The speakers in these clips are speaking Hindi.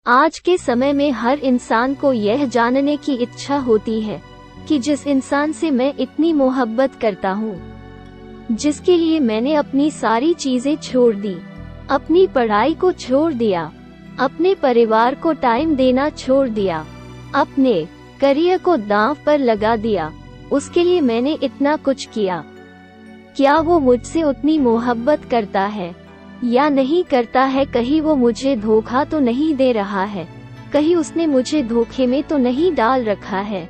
आज के समय में हर इंसान को यह जानने की इच्छा होती है कि जिस इंसान से मैं इतनी मोहब्बत करता हूँ, जिसके लिए मैंने अपनी सारी चीजें छोड़ दी, अपनी पढ़ाई को छोड़ दिया, अपने परिवार को टाइम देना छोड़ दिया, अपने करियर को दांव पर लगा दिया, उसके लिए मैंने इतना कुछ किया, क्या वो मुझसे उतनी मोहब्बत करता है या नहीं करता है? कहीं वो मुझे धोखा तो नहीं दे रहा है, कहीं उसने मुझे धोखे में तो नहीं डाल रखा है।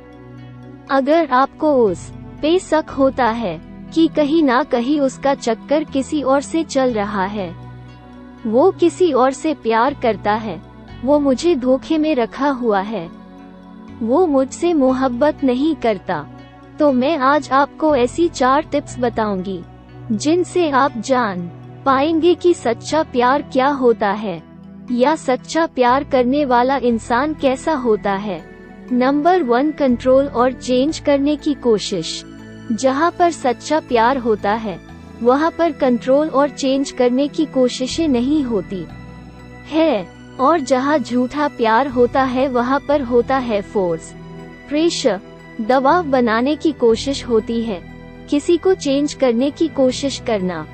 अगर आपको उस पे शक होता है कि कहीं ना कहीं उसका चक्कर किसी और से चल रहा है, वो किसी और से प्यार करता है, वो मुझे धोखे में रखा हुआ है, वो मुझसे मोहब्बत नहीं करता, तो मैं आज आपको ऐसी 4 टिप्स बताऊंगी जिनसे आप जान पाएंगे कि सच्चा प्यार क्या होता है या सच्चा प्यार करने वाला इंसान कैसा होता है। नंबर 1, कंट्रोल और चेंज करने की कोशिश। जहाँ पर सच्चा प्यार होता है वहाँ पर कंट्रोल और चेंज करने की कोशिशें नहीं होती है, और जहाँ झूठा प्यार होता है वहाँ पर होता है फोर्स, प्रेशर, दबाव बनाने की कोशिश होती है, किसी को चेंज करने की कोशिश करना।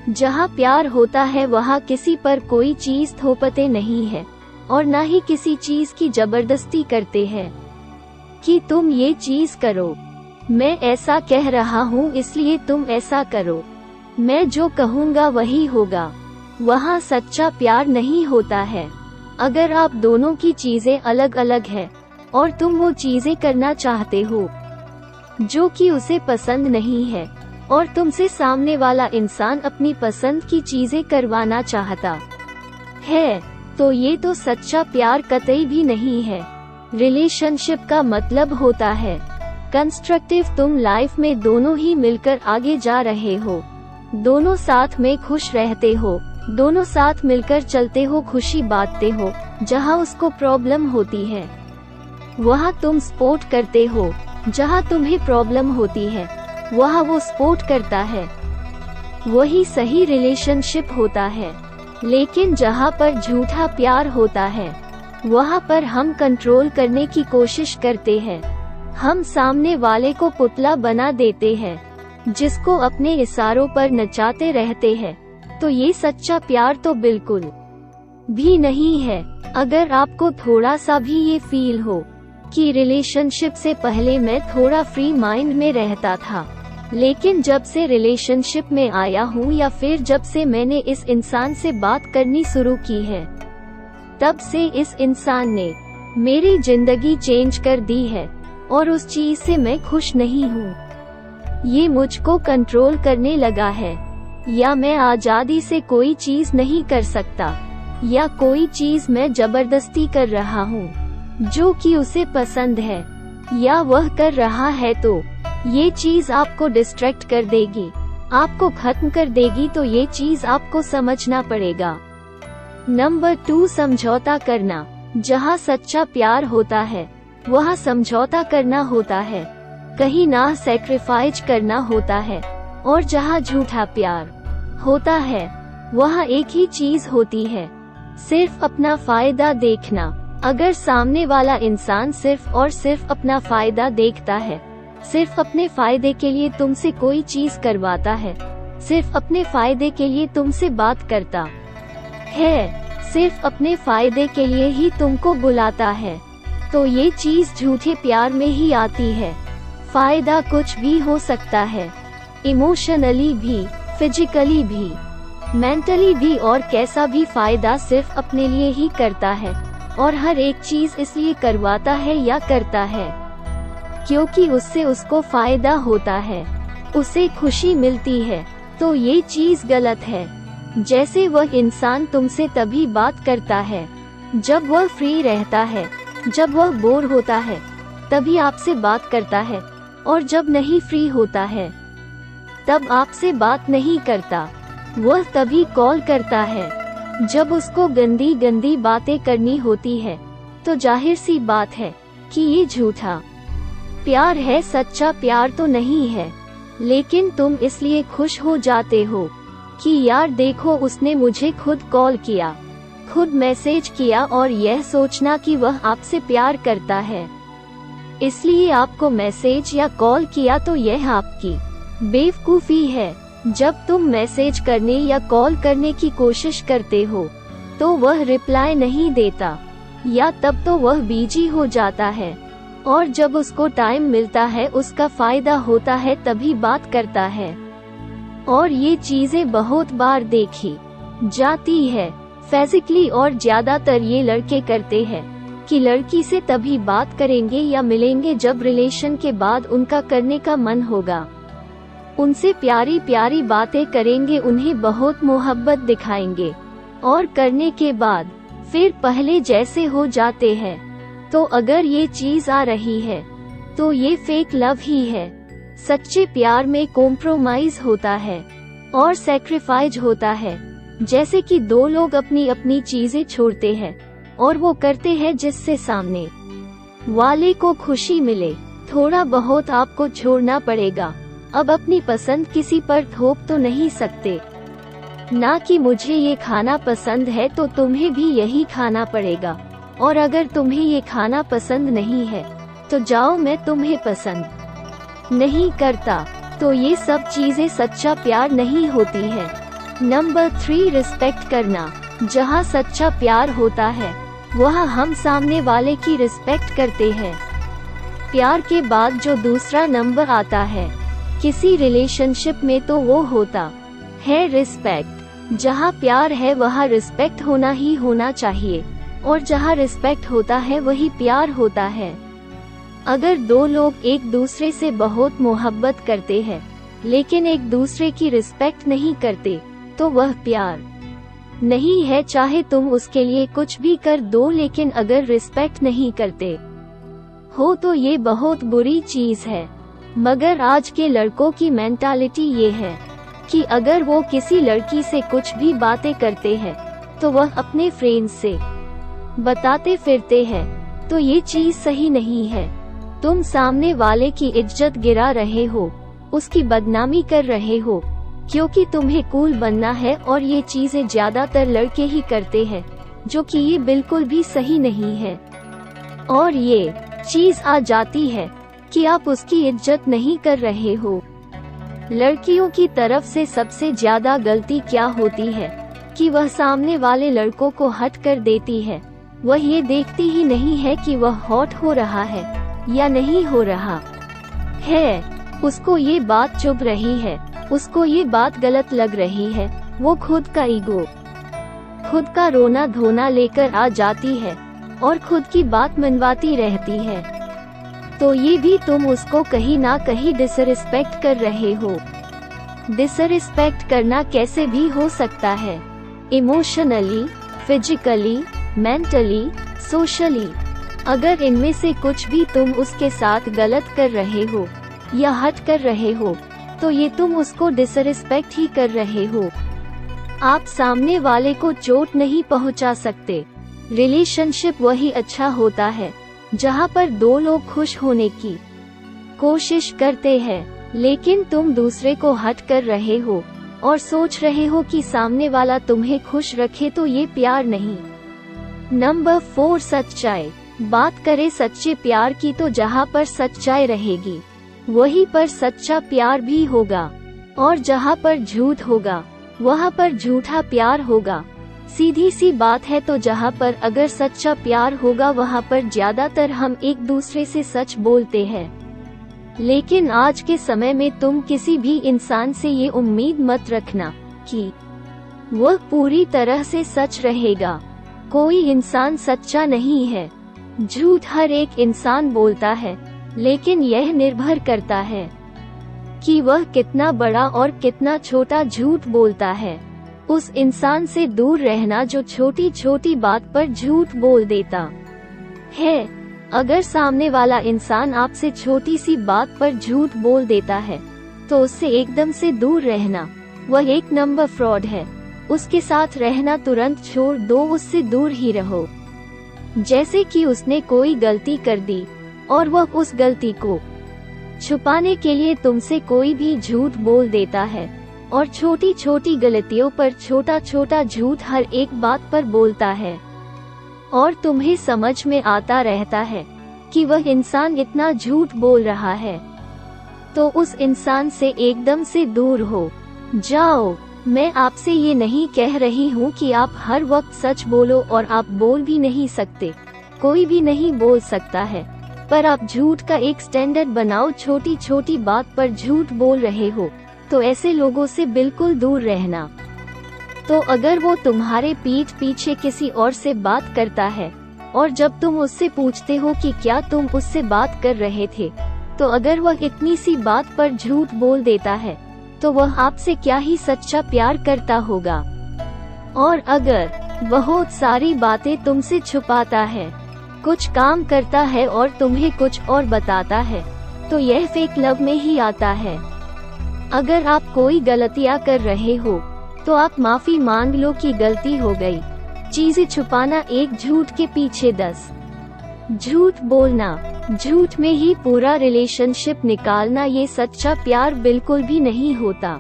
जहाँ प्यार होता है वहाँ किसी पर कोई चीज थोपते नहीं है और ना ही किसी चीज की जबरदस्ती करते हैं कि तुम ये चीज करो, मैं ऐसा कह रहा हूँ इसलिए तुम ऐसा करो, मैं जो कहूँगा वही होगा। वहाँ सच्चा प्यार नहीं होता है। अगर आप दोनों की चीजें अलग अलग है और तुम वो चीजें करना चाहते हो जो कि उसे पसंद नहीं है और तुमसे सामने वाला इंसान अपनी पसंद की चीजें करवाना चाहता है, तो ये तो सच्चा प्यार कतई भी नहीं है। रिलेशनशिप का मतलब होता है कंस्ट्रक्टिव, तुम लाइफ में दोनों ही मिलकर आगे जा रहे हो, दोनों साथ में खुश रहते हो, दोनों साथ मिलकर चलते हो, खुशी बांटते हो। जहाँ उसको प्रॉब्लम होती है वहाँ तुम सपोर्ट करते हो, जहाँ तुम्हें प्रॉब्लम होती है वहाँ वो सपोर्ट करता है, वही सही रिलेशनशिप होता है। लेकिन जहाँ पर झूठा प्यार होता है वहाँ पर हम कंट्रोल करने की कोशिश करते हैं, हम सामने वाले को पुतला बना देते हैं, जिसको अपने इशारों पर नचाते रहते हैं, तो ये सच्चा प्यार तो बिल्कुल भी नहीं है। अगर आपको थोड़ा सा भी ये फील हो कि रिलेशनशिप से पहले मैं थोड़ा फ्री माइंड में रहता था, लेकिन जब से रिलेशनशिप में आया हूँ या फिर जब से मैंने इस इंसान से बात करनी शुरू की है, तब से इस इंसान ने मेरी जिंदगी चेंज कर दी है और उस चीज से मैं खुश नहीं हूँ। ये मुझको कंट्रोल करने लगा है, या मैं आजादी से कोई चीज नहीं कर सकता, या कोई चीज मैं जबरदस्ती कर रहा हूँ जो कि उसे पसंद है, या वह कर रहा है, तो ये चीज आपको डिस्ट्रैक्ट कर देगी, आपको खत्म कर देगी, तो ये चीज आपको समझना पड़ेगा। नंबर 2, समझौता करना। जहाँ सच्चा प्यार होता है वहाँ समझौता करना होता है, कहीं ना सैक्रिफाइस करना होता है, और जहाँ झूठा प्यार होता है वहाँ एक ही चीज होती है, सिर्फ अपना फायदा देखना। अगर सामने वाला इंसान सिर्फ और सिर्फ अपना फायदा देखता है, सिर्फ अपने फायदे के लिए तुमसे कोई चीज करवाता है, सिर्फ अपने फायदे के लिए तुमसे बात करता है, सिर्फ अपने फायदे के लिए ही तुमको बुलाता है, तो ये चीज झूठे प्यार में ही आती है। फायदा कुछ भी हो सकता है, इमोशनली भी, फिजिकली भी, मेंटली भी, और कैसा भी फायदा सिर्फ अपने लिए ही करता है, और हर एक चीज इसलिए करवाता है या करता है क्योंकि उससे उसको फायदा होता है, उसे खुशी मिलती है, तो ये चीज गलत है। जैसे वह इंसान तुमसे तभी बात करता है जब वह फ्री रहता है, जब वह बोर होता है तभी आपसे बात करता है, और जब नहीं फ्री होता है तब आपसे बात नहीं करता। वह तभी कॉल करता है जब उसको गंदी गंदी बातें करनी होती है, तो जाहिर सी बात है कि ये झूठा प्यार है, सच्चा प्यार तो नहीं है। लेकिन तुम इसलिए खुश हो जाते हो कि यार देखो उसने मुझे खुद कॉल किया, खुद मैसेज किया और यह सोचना कि वह आपसे प्यार करता है, इसलिए आपको मैसेज या कॉल किया, तो यह आपकी बेवकूफ़ी है। जब तुम मैसेज करने या कॉल करने की कोशिश करते हो तो वह रिप्लाई नहीं देता, या तब तो वह बिजी हो जाता है, और जब उसको टाइम मिलता है, उसका फायदा होता है, तभी बात करता है। और ये चीजें बहुत बार देखी जाती है फिजिकली, और ज्यादातर ये लड़के करते हैं कि लड़की से तभी बात करेंगे या मिलेंगे जब रिलेशन के बाद उनका करने का मन होगा, उनसे प्यारी प्यारी बातें करेंगे, उन्हें बहुत मोहब्बत दिखाएंगे, और करने के बाद फिर पहले जैसे हो जाते हैं। तो अगर ये चीज आ रही है तो ये फेक लव ही है। सच्चे प्यार में कॉम्प्रोमाइज होता है और सैक्रिफाइस होता है, जैसे कि दो लोग अपनी अपनी चीजें छोड़ते हैं और वो करते हैं जिससे सामने वाले को खुशी मिले। थोड़ा बहुत आपको छोड़ना पड़ेगा। अब अपनी पसंद किसी पर थोप तो नहीं सकते, ना कि मुझे ये खाना पसंद है तो तुम्हें भी यही खाना पड़ेगा, और अगर तुम्हें ये खाना पसंद नहीं है तो जाओ, मैं तुम्हें पसंद नहीं करता। तो ये सब चीजें सच्चा प्यार नहीं होती है। नंबर 3, रिस्पेक्ट करना। जहाँ सच्चा प्यार होता है वहाँ हम सामने वाले की रिस्पेक्ट करते हैं। प्यार के बाद जो दूसरा नंबर आता है किसी रिलेशनशिप में, तो वो होता है रिस्पेक्ट। जहाँ प्यार है वहाँ रिस्पेक्ट होना ही होना चाहिए, और जहाँ रिस्पेक्ट होता है वही प्यार होता है। अगर दो लोग एक दूसरे से बहुत मोहब्बत करते हैं लेकिन एक दूसरे की रिस्पेक्ट नहीं करते, तो वह प्यार नहीं है। चाहे तुम उसके लिए कुछ भी कर दो, लेकिन अगर रिस्पेक्ट नहीं करते हो तो ये बहुत बुरी चीज है। मगर आज के लड़कों की मेंटालिटी ये है कि अगर वो किसी लड़की से कुछ भी बातें करते हैं तो वह अपने फ्रेंड्स से बताते फिरते हैं, तो ये चीज सही नहीं है। तुम सामने वाले की इज्जत गिरा रहे हो, उसकी बदनामी कर रहे हो, क्योंकि तुम्हें कूल बनना है, और ये चीजें ज्यादातर लड़के ही करते हैं, जो कि ये बिल्कुल भी सही नहीं है। और ये चीज आ जाती है कि आप उसकी इज्जत नहीं कर रहे हो। लड़कियों की तरफ से सबसे ज्यादा गलती क्या होती है कि वह सामने वाले लड़कों को हट कर देती है। वह ये देखती ही नहीं है कि वह हॉट हो रहा है या नहीं हो रहा है। उसको ये बात चुभ रही है, उसको ये बात गलत लग रही है। वो खुद का ईगो, खुद का रोना धोना लेकर आ जाती है और खुद की बात मनवाती रहती है। तो ये भी तुम उसको कहीं ना कहीं डिसरिस्पेक्ट कर रहे हो। डिसरिस्पेक्ट करना कैसे भी हो सकता है, इमोशनली, फिजिकली, मेंटली, सोशली। अगर इनमें से कुछ भी तुम उसके साथ गलत कर रहे हो या हट कर रहे हो, तो ये तुम उसको डिसरिस्पेक्ट ही कर रहे हो। आप सामने वाले को चोट नहीं पहुंचा सकते। रिलेशनशिप वही अच्छा होता है जहां पर दो लोग खुश होने की कोशिश करते हैं, लेकिन तुम दूसरे को हट कर रहे हो और सोच रहे हो कि सामने वाला तुम्हें खुश रखे, तो ये प्यार नहीं। नंबर 4, सच्चाई। बात करें सच्चे प्यार की, तो जहां पर सच्चाई रहेगी वहीं पर सच्चा प्यार भी होगा, और जहां पर झूठ होगा वहां पर झूठा प्यार होगा। सीधी सी बात है। तो जहां पर अगर सच्चा प्यार होगा वहां पर ज्यादातर हम एक दूसरे से सच बोलते हैं, लेकिन आज के समय में तुम किसी भी इंसान से ये उम्मीद मत रखना कि वह पूरी तरह से सच रहेगा। कोई इंसान सच्चा नहीं है। झूठ हर एक इंसान बोलता है, लेकिन यह निर्भर करता है कि वह कितना बड़ा और कितना छोटा झूठ बोलता है। उस इंसान से दूर रहना जो छोटी छोटी बात पर झूठ बोल देता है। अगर सामने वाला इंसान आपसे छोटी सी बात पर झूठ बोल देता है तो उससे एकदम से दूर रहना, वह एक नंबर फ्रॉड है। उसके साथ रहना तुरंत छोड़ दो, उससे दूर ही रहो। जैसे कि उसने कोई गलती कर दी और वह उस गलती को छुपाने के लिए तुमसे कोई भी झूठ बोल देता है, और छोटी छोटी गलतियों पर छोटा छोटा झूठ हर एक बात पर बोलता है, और तुम्हें समझ में आता रहता है कि वह इंसान इतना झूठ बोल रहा है, तो उस इंसान से एकदम से दूर हो जाओ। मैं आपसे ये नहीं कह रही हूँ कि आप हर वक्त सच बोलो, और आप बोल भी नहीं सकते, कोई भी नहीं बोल सकता है, पर आप झूठ का एक स्टैंडर्ड बनाओ। छोटी छोटी बात पर झूठ बोल रहे हो तो ऐसे लोगों से बिल्कुल दूर रहना। तो अगर वो तुम्हारे पीठ पीछे किसी और से बात करता है, और जब तुम उससे पूछते हो कि क्या तुम उससे बात कर रहे थे, तो अगर वह इतनी सी बात पर झूठ बोल देता है, तो वह आपसे क्या ही सच्चा प्यार करता होगा। और अगर बहुत सारी बातें तुमसे छुपाता है, कुछ काम करता है और तुम्हें कुछ और बताता है, तो यह फेक लव में ही आता है। अगर आप कोई गलतियां कर रहे हो तो आप माफी मांग लो कि गलती हो गई। चीजें छुपाना, एक झूठ के पीछे 10 झूठ बोलना, झूठ में ही पूरा रिलेशनशिप निकालना, ये सच्चा प्यार बिल्कुल भी नहीं होता।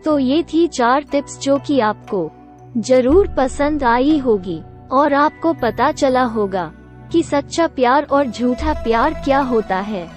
तो ये थी 4 टिप्स जो कि आपको जरूर पसंद आई होगी, और आपको पता चला होगा कि सच्चा प्यार और झूठा प्यार क्या होता है।